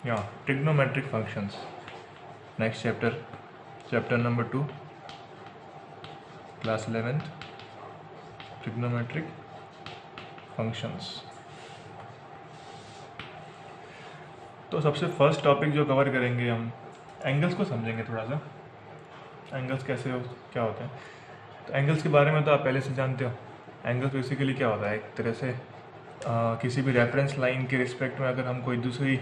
Yeah, trigonometric functions. Next chapter, chapter number 2, class 11th, trigonometric functions. तो सबसे first topic जो cover करेंगे हम एंगल्स को समझेंगे थोड़ा सा। एंगल्स कैसे क्या होते हैं, तो एंगल्स के बारे में तो आप पहले से जानते हो। एंगल्स बेसिकली क्या होता है, एक तरह से किसी भी रेफरेंस लाइन के रिस्पेक्ट में अगर हम कोई दूसरी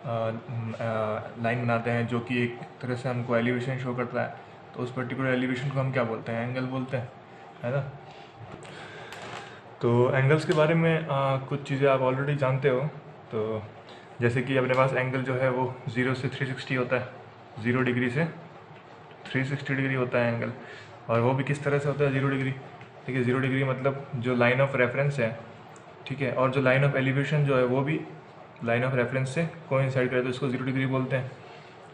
लाइन बनाते हैं जो कि एक तरह से हमको एलिवेशन शो करता है, तो उस पर्टिकुलर एलिवेशन को हम क्या बोलते हैं, एंगल बोलते हैं, है ना। तो एंगल्स के बारे में कुछ चीज़ें आप ऑलरेडी जानते हो। तो जैसे कि अपने पास एंगल जो है वो 0 से 360 होता है, 0 डिग्री से 360 डिग्री होता है एंगल। और वो भी किस तरह से होता है 0 डिग्री, ठीक है। 0 डिग्री मतलब जो लाइन ऑफ रेफरेंस है, ठीक है, और जो लाइन ऑफ एलिवेशन जो है वो भी लाइन ऑफ रेफरेंस से कोइंसाइड करे तो इसको 0 डिग्री बोलते हैं।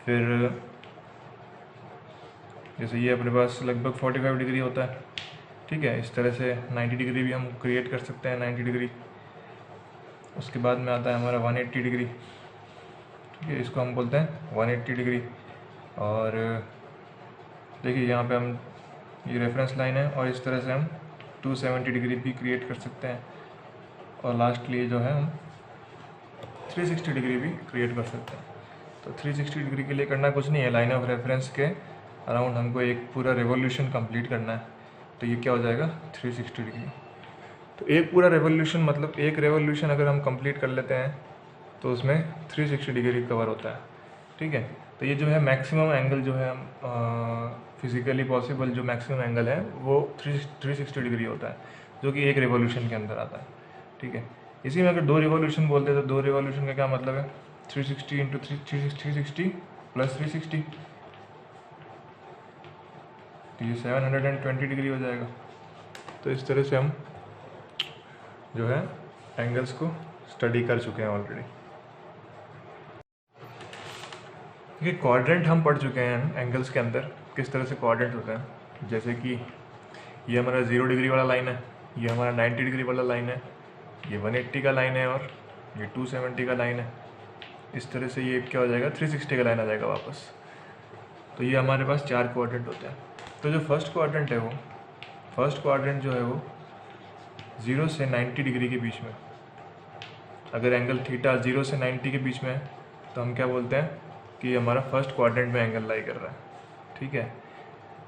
फिर जैसे ये अपने पास लगभग 45 डिग्री होता है, ठीक है। इस तरह से 90 डिग्री भी हम क्रिएट कर सकते हैं, 90 डिग्री। उसके बाद में आता है हमारा 180 डिग्री, ठीक है, इसको हम बोलते हैं 180 डिग्री। और देखिए यहाँ पे हम ये रेफरेंस लाइन है और इस तरह से हम 270 डिग्री भी क्रिएट कर सकते हैं। और लास्टली जो है हम 360 डिग्री भी क्रिएट कर सकते हैं। तो 360 डिग्री के लिए करना कुछ नहीं है, लाइन ऑफ रेफरेंस के अराउंड हमको एक पूरा रेवोल्यूशन कंप्लीट करना है। तो ये क्या हो जाएगा 360 डिग्री। तो एक पूरा रेवोल्यूशन मतलब एक रेवोल्यूशन अगर हम कंप्लीट कर लेते हैं तो उसमें 360 डिग्री कवर होता है, ठीक है। तो ये जो है मैक्सिमम एंगल जो है हम फिजिकली पॉसिबल जो मैक्सिमम एंगल है वो 360 डिग्री होता है, जो कि एक रेवोल्यूशन के अंदर आता है, ठीक है। इसी में अगर 2 रिवॉल्यूशन बोलते हैं तो 2 रिवॉल्यूशन का क्या मतलब है, 360 इंटू 360 प्लस 360, तो ये 720 डिग्री हो जाएगा। तो इस तरह से हम जो है एंगल्स को स्टडी कर चुके हैं ऑलरेडी। ये क्वाड्रेंट हम पढ़ चुके हैं एंगल्स के अंदर, किस तरह से क्वाड्रेंट होते हैं। जैसे कि ये हमारा 0 डिग्री वाला लाइन है, ये हमारा 90 डिग्री वाला लाइन है, ये 180 का लाइन है और ये 270 का लाइन है। इस तरह से ये क्या हो जाएगा 360 का लाइन आ जाएगा वापस। तो ये हमारे पास 4 क्वाड्रेंट होते हैं। तो जो फर्स्ट क्वाड्रेंट है वो फर्स्ट क्वाड्रेंट जो है वो 0 से 90 डिग्री के बीच में, अगर एंगल थीटा 0 से 90 के बीच में है तो हम क्या बोलते हैं कि हमारा फर्स्ट क्वाड्रेंट में एंगल लाई कर रहा है, ठीक है।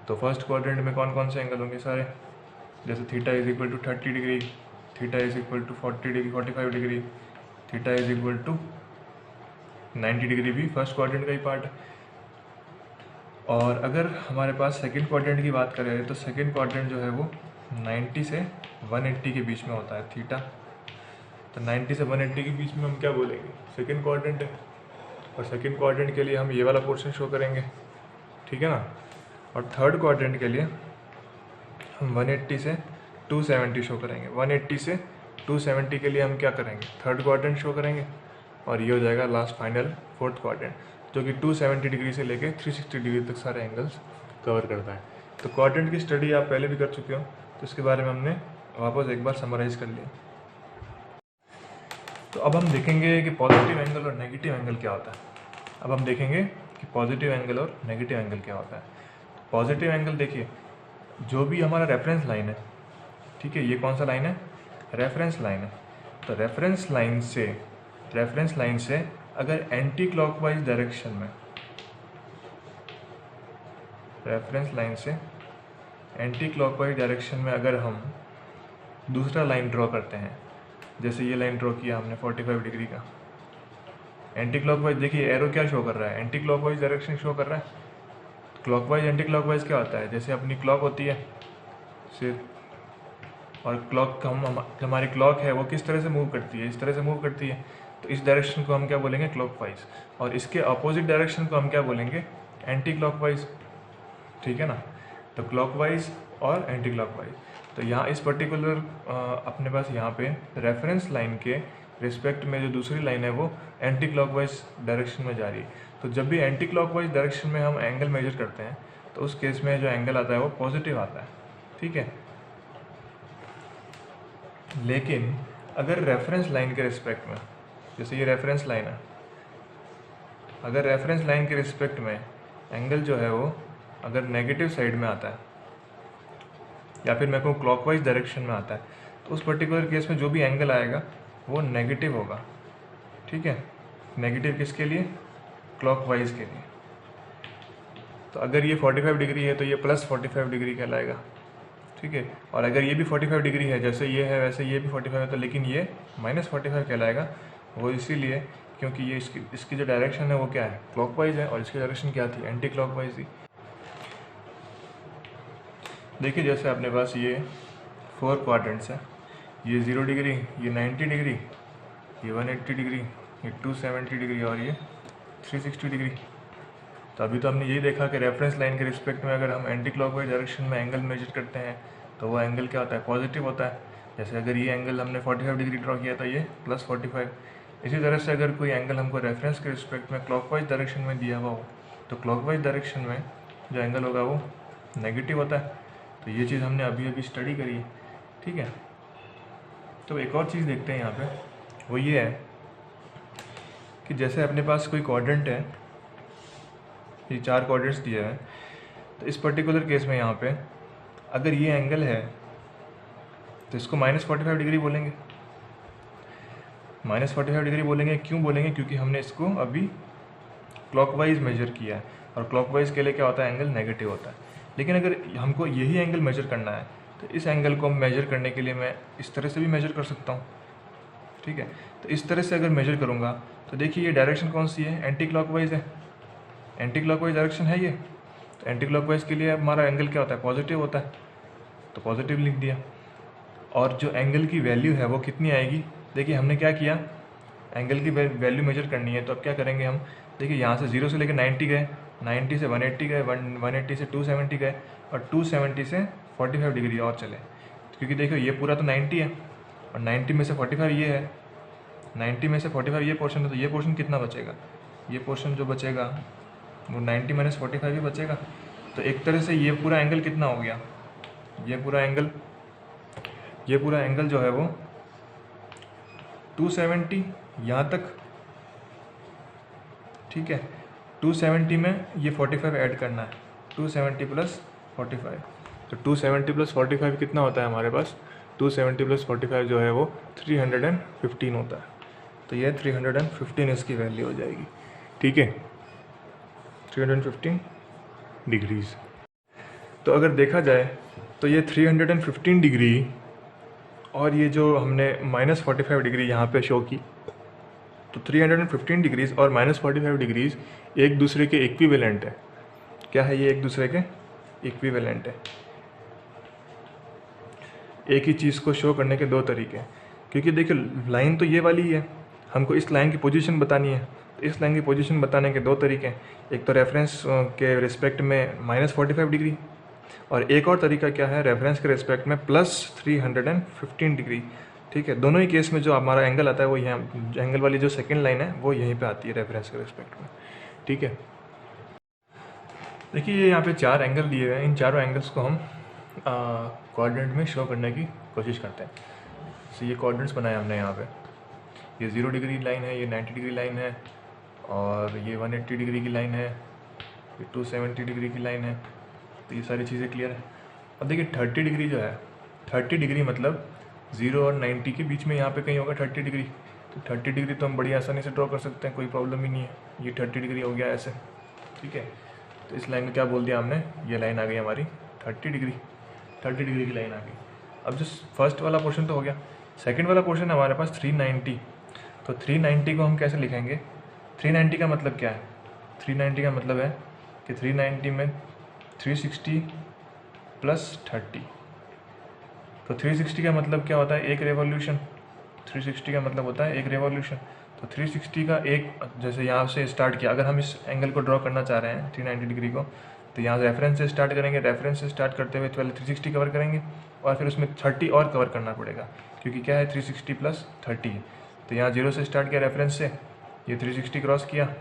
तो फर्स्ट क्वाड्रेंट में कौन कौन से एंगल होंगे सारे, जैसे theta is equal to 30 degree, theta is equal to 40 degree 45 degree, theta is equal to 90 degree भी फर्स्ट क्वाड्रेंट का ही पार्ट है। और अगर हमारे पास सेकंड क्वाड्रेंट की बात करें तो सेकंड क्वाड्रेंट जो है वो 90 से 180 के बीच में होता है थीटा। तो 90 से 180 के बीच में हम क्या बोलेंगे, सेकंड क्वाड्रेंट है। और सेकंड क्वाड्रेंट के लिए हम ये वाला पोर्शन शो करेंगे, ठीक है ना। और थर्ड क्वाड्रेंट के लिए हम 180 से 270 शो करेंगे। 180 से 270 के लिए हम क्या करेंगे, थर्ड क्वाड्रेंट शो करेंगे। और ये हो जाएगा लास्ट फाइनल फोर्थ क्वाड्रेंट, जो कि 270 डिग्री से लेके 360 डिग्री तक सारे एंगल्स कवर करता है। तो क्वाड्रेंट की स्टडी आप पहले भी कर चुके हो, तो इसके बारे में हमने वापस एक बार समराइज़ कर लिया। तो अब हम देखेंगे कि पॉजिटिव एंगल और नेगेटिव एंगल क्या होता है। अब हम देखेंगे कि पॉजिटिव एंगल और नेगेटिव एंगल क्या होता है। पॉजिटिव एंगल देखिए, जो भी हमारा रेफरेंस लाइन है, ठीक है, ये कौन सा लाइन है, रेफरेंस लाइन है। तो रेफरेंस लाइन से अगर एंटी क्लॉकवाइज डायरेक्शन में, रेफरेंस लाइन से एंटी क्लॉकवाइज डायरेक्शन में अगर हम दूसरा लाइन ड्रॉ करते हैं, जैसे ये लाइन ड्रॉ किया हमने 45 डिग्री का, एंटी क्लॉकवाइज, देखिए एरो क्या शो कर रहा है, एंटी क्लॉकवाइज डायरेक्शन शो कर रहा है। क्लॉकवाइज एंटी क्लॉकवाइज क्या होता है, जैसे अपनी क्लॉक होती है सिर्फ, और क्लॉक हमारी क्लॉक है वो किस तरह से मूव करती है, इस तरह से मूव करती है। तो इस डायरेक्शन को हम क्या बोलेंगे, क्लॉकवाइज। और इसके अपोजिट डायरेक्शन को हम क्या बोलेंगे, एंटी क्लॉकवाइज, ठीक है ना। तो क्लॉकवाइज और एंटी क्लॉकवाइज। तो यहाँ इस पर्टिकुलर अपने पास यहाँ पे रेफरेंस लाइन के रिस्पेक्ट में जो दूसरी लाइन है वो एंटी क्लॉकवाइज डायरेक्शन में जा रही है। तो जब भी एंटी क्लॉकवाइज डायरेक्शन में हम एंगल मेजर करते हैं तो उस केस में जो एंगल आता है वो पॉजिटिव आता है, ठीक है। लेकिन अगर रेफरेंस लाइन के रिस्पेक्ट में, जैसे ये रेफरेंस लाइन है, अगर रेफरेंस लाइन के रिस्पेक्ट में एंगल जो है वो अगर नेगेटिव साइड में आता है या फिर मैं कहूँ क्लॉकवाइज डायरेक्शन में आता है, तो उस पर्टिकुलर केस में जो भी एंगल आएगा वो नेगेटिव होगा। ठीक है, नेगेटिव किसके लिए? क्लॉकवाइज के लिए। तो अगर ये 45 डिग्री है तो ये प्लस 45 डिग्री कहलाएगा। ठीक है, और अगर ये भी 45 डिग्री है, जैसे ये है वैसे ये भी 45 है, तो लेकिन ये -45 कहलाएगा। वो इसीलिए क्योंकि ये इसकी जो डायरेक्शन है वो क्या है? क्लॉकवाइज है, और इसकी डायरेक्शन क्या थी? एंटी क्लॉकवाइज थी। देखिए जैसे अपने पास ये 4 क्वाड्रेंट्स हैं, ये 0 डिग्री, ये 90 डिग्री, ये 180 डिग्री, ये 270 डिग्री और ये 360 डिग्री। तो अभी तो हमने यही देखा कि रेफरेंस लाइन के रिस्पेक्ट में अगर हम एंटी क्लॉकवाइज डायरेक्शन में एंगल मेजर करते हैं तो वो एंगल क्या होता है? पॉजिटिव होता है। जैसे अगर ये एंगल हमने 45 डिग्री ड्रॉ किया तो ये +45। इसी तरह से अगर कोई एंगल हमको रेफरेंस के रिस्पेक्ट में क्लॉकवाइज डायरेक्शन में दिया हुआ हो तो क्लॉकवाइज डायरेक्शन में जो एंगल होगा वो नेगेटिव होता है। तो ये चीज़ हमने अभी अभी स्टडी करी है। ठीक है, तो एक और चीज़ देखते हैं यहाँ पे, वो ये है कि जैसे अपने पास कोई क्वाड्रेंट है, ये 4 क्वाड्रेंट्स दिए हैं, तो इस पर्टिकुलर केस में यहाँ पे अगर ये एंगल है तो इसको -45 डिग्री बोलेंगे। -45 डिग्री बोलेंगे, क्यों बोलेंगे? क्योंकि हमने इसको अभी क्लॉकवाइज मेजर किया है, और क्लॉकवाइज के लिए क्या होता है? एंगल नेगेटिव होता है। लेकिन अगर हमको यही एंगल मेजर करना है तो इस एंगल को मेजर करने के लिए मैं इस तरह से भी मेजर कर सकता हूँ। ठीक है, तो इस तरह से अगर मेजर करूँगा तो देखिए ये डायरेक्शन कौन सी है? एंटी क्लॉकवाइज है। एंटी क्लॉकवाइज डायरेक्शन है ये, तो एंटी क्लॉकवाइज के लिए हमारा एंगल क्या होता है? पॉजिटिव होता है, तो पॉजिटिव लिख दिया। और जो एंगल की वैल्यू है वो कितनी आएगी? देखिए हमने क्या किया, एंगल की वैल्यू मेजर करनी है, तो अब क्या करेंगे हम? देखिए यहाँ से 0 से लेकर 90 गए, 90 से 180 गए, 180 से 270 गए, और 270 से 45 डिग्री और चले, क्योंकि देखो ये पूरा तो 90 है और 90 में से 45 ये है, 90 में से 45 ये पोर्शन है, तो ये पोर्शन कितना बचेगा? ये पोर्शन जो बचेगा वो 90 - 45 ही बचेगा। तो एक तरह से ये पूरा एंगल कितना हो गया? ये पूरा एंगल जो है वो 270 यहाँ तक। ठीक है, 270 में ये 45 ऐड करना है, 270 + 45, तो 270 + 45 कितना होता है हमारे पास? 270 + 45 जो है वो 315 होता है। तो ये 315 इसकी वैल्यू हो जाएगी। ठीक है, 315 डिग्रीज। तो अगर देखा जाए तो ये 315 डिग्री और ये जो हमने -45 डिग्री यहाँ पे शो की, तो 315 डिग्रीज और -45 डिग्रीज एक दूसरे के इक्विवेलेंट है। क्या है ये? एक दूसरे के इक्विवेलेंट है। एक ही चीज़ को शो करने के 2 तरीके हैं, क्योंकि देखिए लाइन तो ये वाली ही है, हमको इस लाइन की पोजीशन बतानी है, तो इस लाइन की पोजीशन बताने के 2 तरीके हैं। एक तो रेफरेंस के रिस्पेक्ट में -45 डिग्री, और एक और तरीका क्या है? रेफरेंस के रिस्पेक्ट में +315 डिग्री। ठीक है, दोनों ही केस में जो हमारा एंगल आता है वो यहाँ, एंगल वाली जो सेकंड लाइन है वो यहीं पे आती है रेफरेंस के रिस्पेक्ट में। ठीक है, देखिए ये यहाँ पे 4 एंगल दिए हुए हैं, इन चारों एंगल्स को हम क्वाड्रेंट में शो करने की कोशिश करते हैं। तो ये क्वाड्रेंट्स बनाए हमने यहाँ पे, ये 0 डिग्री लाइन है, ये 90 डिग्री लाइन है, और ये 180 डिग्री की लाइन है, ये 270 डिग्री की लाइन है। तो ये सारी चीज़ें क्लियर है। अब देखिए 30 डिग्री जो है, 30 डिग्री मतलब 0 और 90 के बीच में यहाँ पे कहीं होगा 30 डिग्री। तो 30 डिग्री तो हम बड़ी आसानी से ड्रॉ कर सकते हैं, कोई प्रॉब्लम ही नहीं है। ये 30 डिग्री हो गया ऐसे। ठीक है, तो इस लाइन में क्या बोल दिया हमने? ये लाइन आ गई हमारी 30 डिग्री, 30 डिग्री की लाइन आ गई। अब जो फर्स्ट वाला पोर्शन तो हो गया, सेकंड वाला पोर्शन हमारे पास 390। तो 390 को हम कैसे लिखेंगे? 390 का मतलब क्या है? 390 का मतलब है कि 390 में 360 + 30। तो 360 का मतलब क्या होता है? एक रेवोल्यूशन। 360 का मतलब होता है एक रेवोल्यूशन। तो 360 का एक, जैसे यहाँ से स्टार्ट किया, अगर हम इस एंगल को ड्रॉ करना चाह रहे हैं 390 डिग्री को, तो यहाँ रेफरेंस से स्टार्ट करेंगे। रेफरेंस से स्टार्ट करते हुए पहले 360 कवर करेंगे और फिर उसमें 30 और कवर करना पड़ेगा, क्योंकि क्या है 360 + 30 है। तो यहाँ 0 से स्टार्ट किया रेफरेंस से, ये 360 क्रॉस किया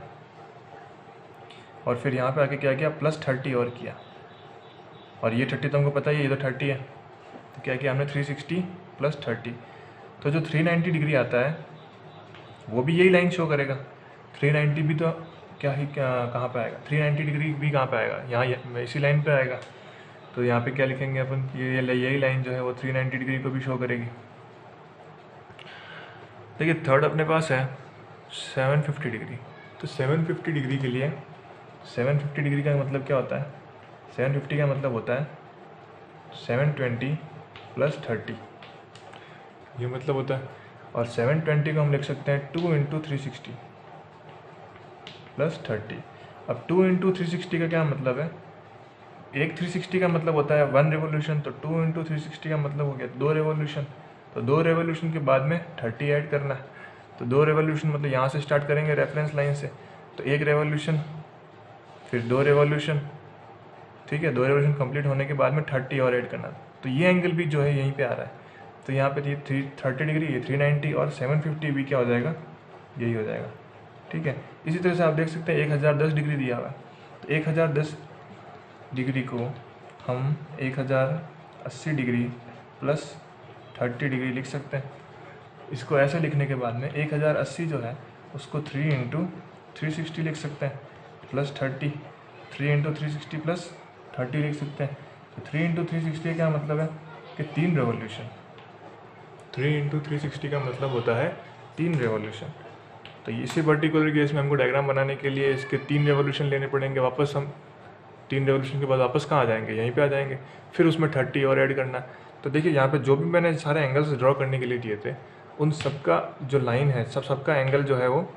और फिर यहाँ पे आके क्या किया? +30 और किया, और ये 30 तो हमको पता ही है, ये तो 30 है। तो क्या किया हमने? 360 + 30। तो जो 390 डिग्री आता है वो भी यही लाइन शो करेगा। 390 भी तो कहाँ पे आएगा, 390 डिग्री भी कहाँ पे आएगा, यहाँ इसी लाइन पे आएगा। तो यहाँ पे क्या लिखेंगे अपन, यही लाइन जो है वो 390 डिग्री को भी शो करेगी। देखिए थर्ड अपने पास है 750 डिग्री। तो 750 डिग्री के लिए 750 डिग्री का मतलब क्या होता है, 750 का मतलब होता है 720 + 30, ये मतलब होता है। और 720 को हम लिख सकते हैं 2 × 360 + 30। अब 2 × 360 का क्या मतलब है, एक 360 का मतलब होता है 1 रेवोल्यूशन, तो 2 × 360 का मतलब हो गया 2 रेवोल्यूशन। तो 2 रेवोल्यूशन के बाद में 30 ऐड करना है। तो 2 रेवोल्यूशन मतलब यहाँ से स्टार्ट करेंगे रेफरेंस लाइन से, तो 1 रेवोल्यूशन, फिर 2 रेवोल्यूशन, ठीक है। 2 रेवोल्यूशन कंप्लीट होने के बाद में 30 और ऐड करना। तो ये एंगल भी जो है यहीं पे आ रहा है। तो यहाँ पे ये 30 डिग्री, ये 390 और 750 भी क्या हो जाएगा, यही हो जाएगा, ठीक है। इसी तरह से आप देख सकते हैं 1010 डिग्री दिया हुआ है। तो 1010 डिग्री को हम 1080 डिग्री + 30 डिग्री लिख सकते हैं। इसको ऐसे लिखने के बाद में 1080 जो है उसको 3 × 360 लिख सकते हैं + 30, 3 × 360 + 30 लिख सकते हैं। तो 3 × 360 क्या मतलब है कि 3 रेवोल्यूशन। 3 × 360 का मतलब होता है 3 रेवोल्यूशन। तो इसी पर्टिकुलर केस में हमको डायग्राम बनाने के लिए इसके 3 रेवोल्यूशन लेने पड़ेंगे। वापस हम 3 रेवोल्यूशन के बाद वापस कहाँ आ जाएंगे, यहीं पे आ जाएंगे। फिर उसमें 30 और ऐड करना। तो देखिए यहाँ पे जो भी मैंने सारे एंगल्स ड्रॉ करने के लिए दिए थे, उन सबका जो लाइन है, सबका एंगल जो है वो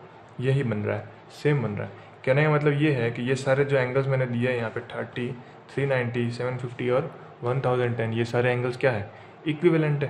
यही बन रहा है, सेम बन रहा है। कहने का मतलब ये है कि ये सारे जो एंगल्स मैंने दिए हैं यहाँ पे 30, 390, 750 और 1010, ये सारे एंगल्स क्या है, इक्विवेलेंट है।